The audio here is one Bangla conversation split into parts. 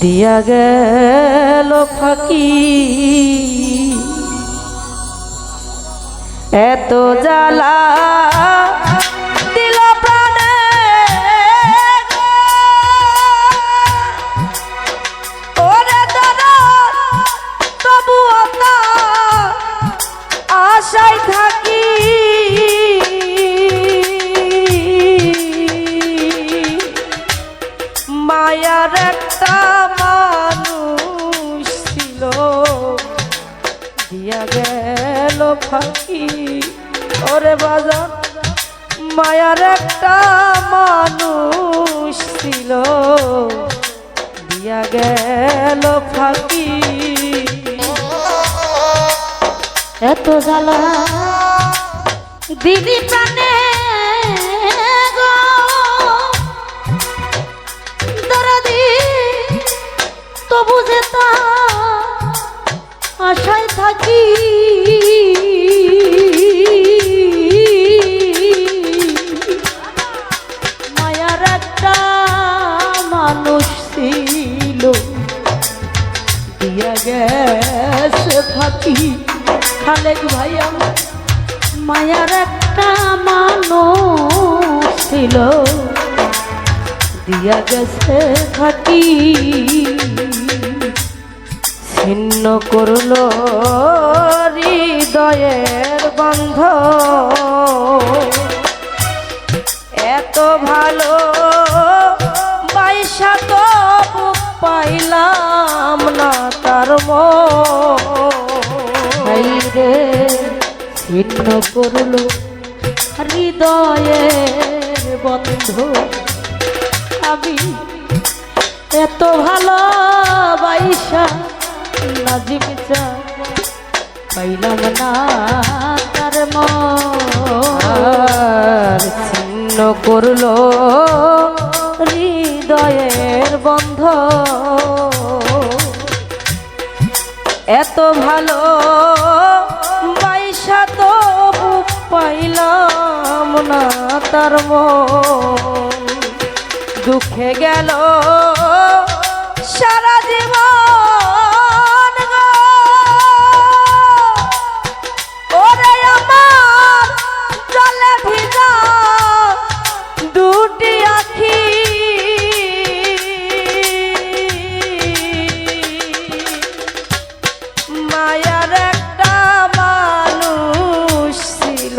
দিয়া গেল ফাঁকি এত জ্বালা দিল প্রাণে ওরে তোরা তবুও তা আশায় থাকি মায়ার একটা মানুষ ছিল দিয়া গেল ফাঁকি ওরে বাজার মায়ার একটা মানুষ ছিল দিয়া গেল ফাঁকি এত জ্বালা দিদি প্রাণে গো দরদি তবু যে তা আশায় থাকি মায়ার একটা মানুষ ছিল দিয়া গেছে ফাঁকি খালেক ভাই আমার মায়ার একটা মানুষ ছিল দিয়া গেছে ফাঁকি ছিন্ন করলো হৃদয়ের বন্ধ এত ভালো বাইশা তো পাইলাম না তার রে ছিন্ন করলো হৃদয়ের বন্ধু আমি এত ভালো বাইশা নাজিম চা পাইলাম না তার ছিন্ন করলো হৃদয়ের বন্ধ এত ভালো বাইশা তো পাইলাম না তার মন দুঃখে গেল সারা জীবন ওরে আমার জলে ভিজা দুটি আখি মায়ার একটা মানুষ ছিল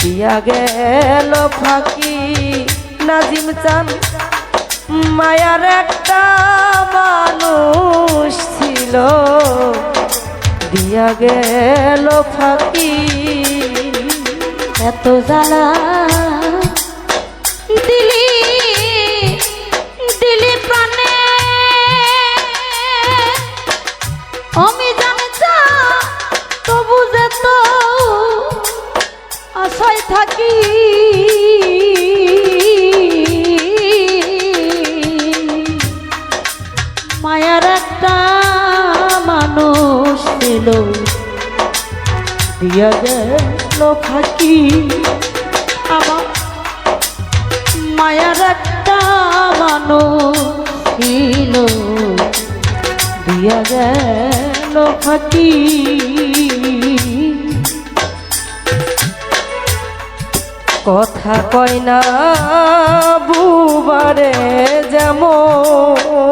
দিয়া গেল ফাঁকি নাজিম চান মায়ার একটা মানুষ ছিল দিয়া গেল ফাঁকি এত জ্বালা দিলি দিলি প্রাণে আমি জানি চা তবু যে তো আশায় থাকি মায়ার একটা মানুষ ছিল দিয়া গেল ফাঁকি আমার মায়ার একটা মানুষ ছিল দিয়া গেল ফাঁকি কথা কয় না বুবারে যেমন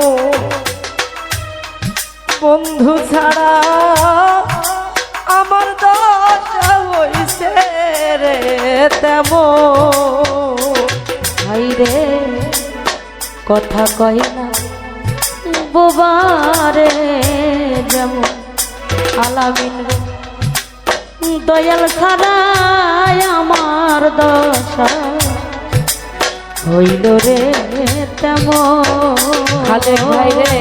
বন্ধু ছাড়া আমার দশা হইছে রে তেমন ভাই রে কথা কয় না বোবারে যেমন আলামিন রে দয়াল ছাড়াই আমার দশা হইল রে তেমন খালেক ভাই রে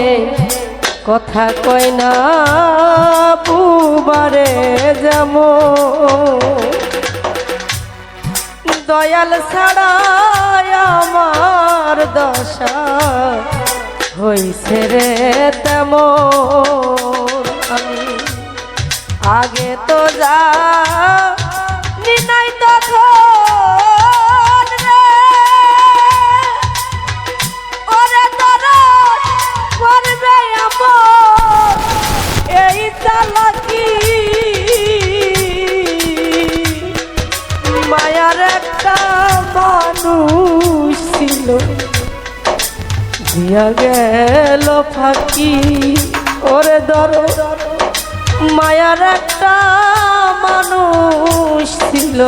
কথা কয় না বুবারে যেমন দয়াল ছাড়া আমার দশা হইছে রে তেমন আমি আগে তো যা নিনাই তখন রে ওরে তোরা ফাঁকি ওরে ধরো মায়ার একটা মানুষ ছিল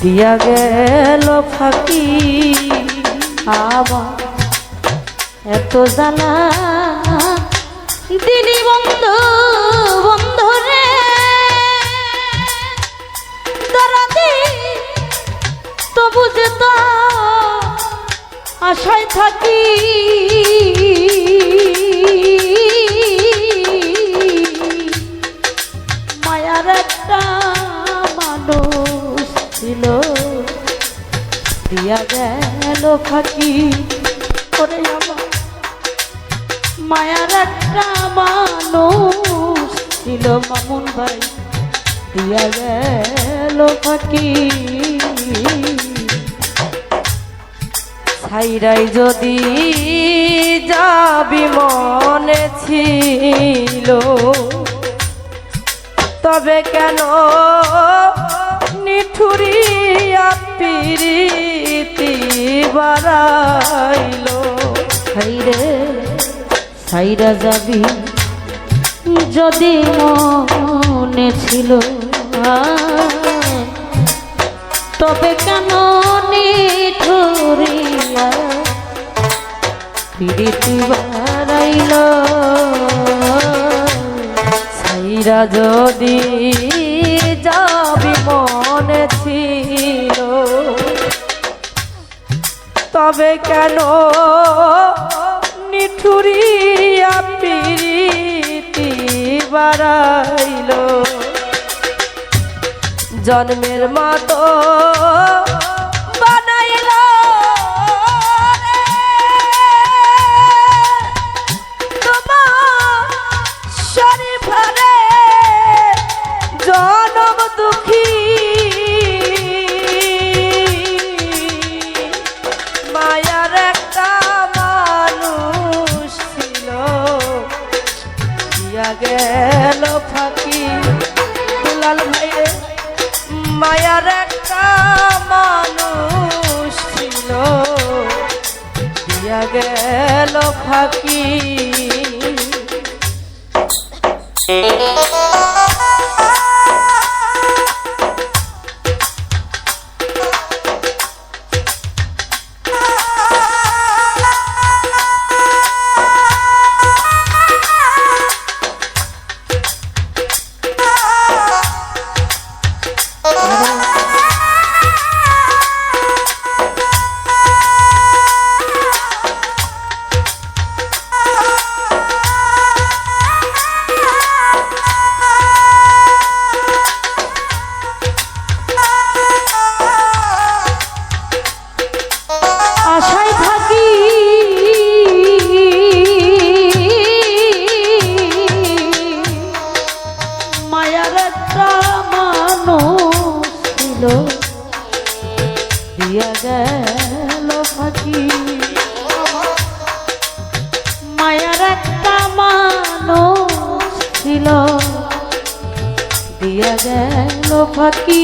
দিয়া গেল ফাঁকি আমার এত জানা দিলি বন্ধু বন্ধু রে দাঁড়াতে তবু যে তো আশায় থাকি মায়ার একটা মানুষ ছিল দিয়া গেল ফাঁকি করে আমার মায়ার একটা মানুষ ছিল মামুন ভাই দিয়া গেল ফাঁকি ছাইরাই যদি যাবি মনে ছিল তবে কেন নিঠুরিয়া প্রীতি বাড়াইল ছাইরে ছাইরা যাবি যদি মনে ছিল তবে কেন নিঠুরিয়া প্রীতি বাড়াইল ছাইরা যদি যাবি মনে ছিল তবে কেন নিঠুরিয়া প্রীতি বাড়াইল জন্মের মতো বানাইল তোমার শরীফরে জনম দুঃখী মায়ার একটা মানুষ ছিল দিয়া গেল ফাঁকি দুলাল ভাইরে মায়ার একটা মানুষ ছিল দিয়া গেল ফাঁকি দিয়া গেল ফাঁকি মায়ার একটা মানুষ ছিল দিয়া গেল ফাঁকি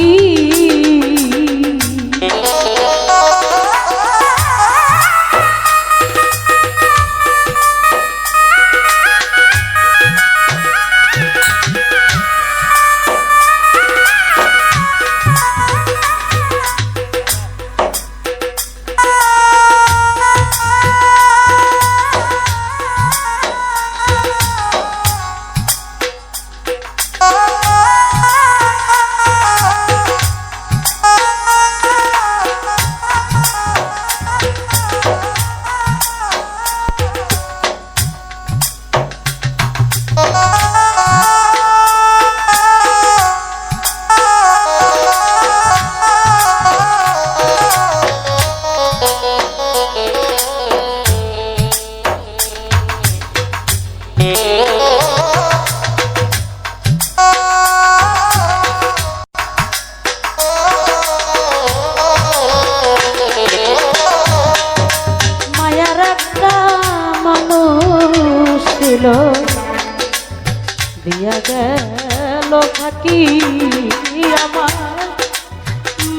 দিয়া গেল ফাঁকি আমার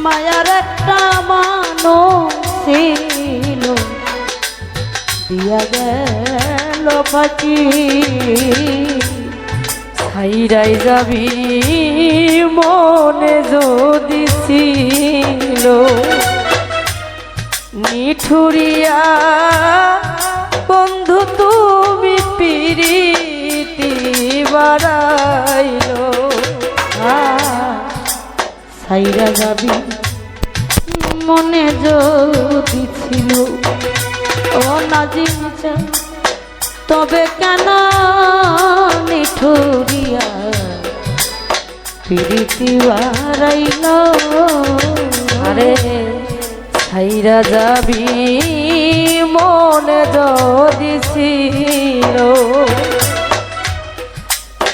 মায়ার একটা মানুষ ছিল দিয়া গেল গেল ফাঁকি ছাইরাই যাবি মনে যদি ছিল নিঠুরিয়া বন্ধু তুমি পিরিতি বাড়াইলো ছাইরা যাবি মনে যদি ছিল ও নাজিম তবে কেন নিঠুরিয়া প্রীতি বাড়াইল আরে ছাইরা যাবি মনে যদি ছিল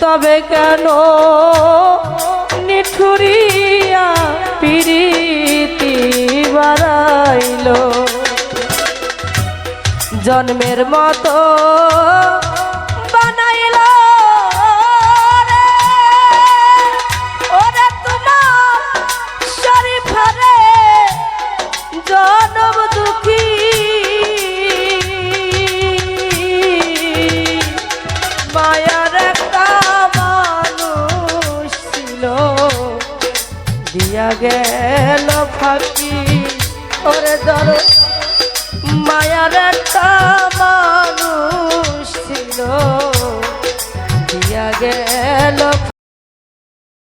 তবে কেন নিঠুরিয়া প্রীতি বাড়াইল জন্মের মতো বানাইল রে ওরে তোমার শরীফারে জনম দুঃখী মায়ার একটা মানুষ ছিল দিয়া গেল ফাঁকি ওরে ধর মায়ার একটা মানুষ ছিল দিয়া গেল